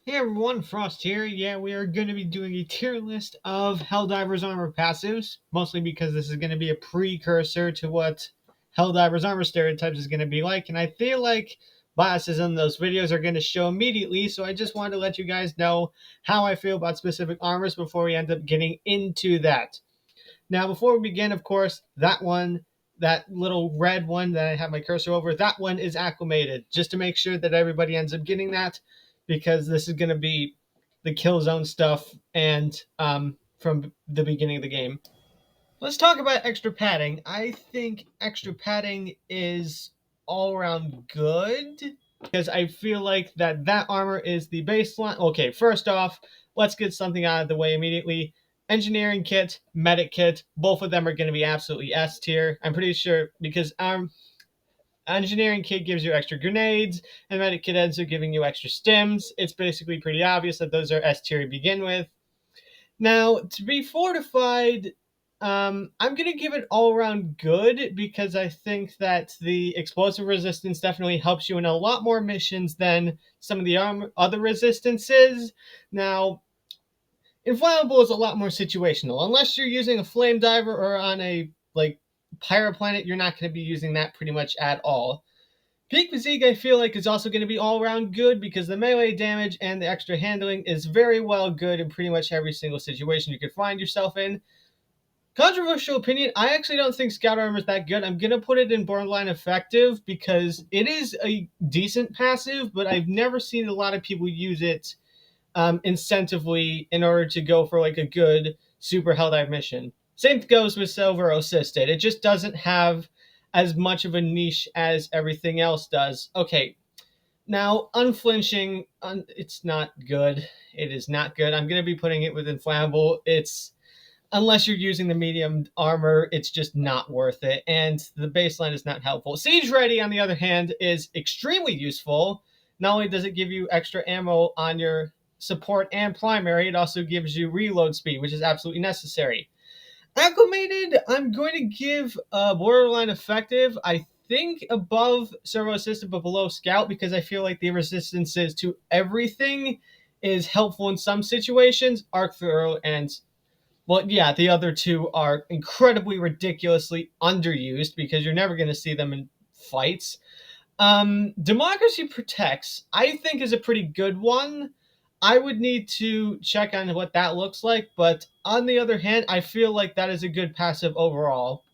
Hey everyone, Frost here. Yeah, we are going to be doing a tier list of Helldivers armor passives, mostly because this is going to be a precursor to what Helldivers armor stereotypes is going to be like, and I feel like biases in those videos are going to show immediately, so I just wanted to let you guys know how I feel about specific armors before we end up getting into that. Now, before we begin, of course, that little red one that I have my cursor over, that one is acclimated, just to make sure that everybody ends up getting that, because this is going to be the kill zone stuff and from the beginning of the game. Let's talk about extra padding. I think extra padding is all around good because I feel like that armor is the baseline. Okay, first off, let's get something out of the way immediately. Engineering kit, medic kit, both of them are going to be absolutely S tier. I'm pretty sure because engineering kit gives you extra grenades, and medic kit ends up giving you extra stims. It's basically pretty obvious that those are S tier to begin with. Now, to be fortified, I'm going to give it all around good because I think that the explosive resistance definitely helps you in a lot more missions than some of the other resistances. Now, inflammable is a lot more situational. Unless you're using a flame diver or on a pirate planet, you're not going to be using that pretty much at all. Peak Physique, I feel like, is also going to be all around good because the melee damage and the extra handling is very well good in pretty much every single situation you could find yourself in. Controversial opinion, I actually don't think Scout Armor is that good. I'm going to put it in borderline effective because it is a decent passive, but I've never seen a lot of people use it incentively in order to go for like a good super Helldive mission. Same goes with Silver Assisted. It just doesn't have as much of a niche as everything else does. Okay, now unflinching, it's not good. It is not good. I'm going to be putting it with Inflammable. It's unless you're using the medium armor, it's just not worth it. And the baseline is not helpful. Siege Ready, on the other hand, is extremely useful. Not only does it give you extra ammo on your support and primary, it also gives you reload speed, which is absolutely necessary. Acclimated, I'm going to give borderline effective. I think above servo assisted, but below scout because I feel like the resistances to everything is helpful in some situations. Arc throw and well, yeah, the other two are incredibly ridiculously underused because you're never going to see them in fights. Democracy Protects, I think, is a pretty good one. I would need to check on what that looks like, but on the other hand, I feel like that is a good passive overall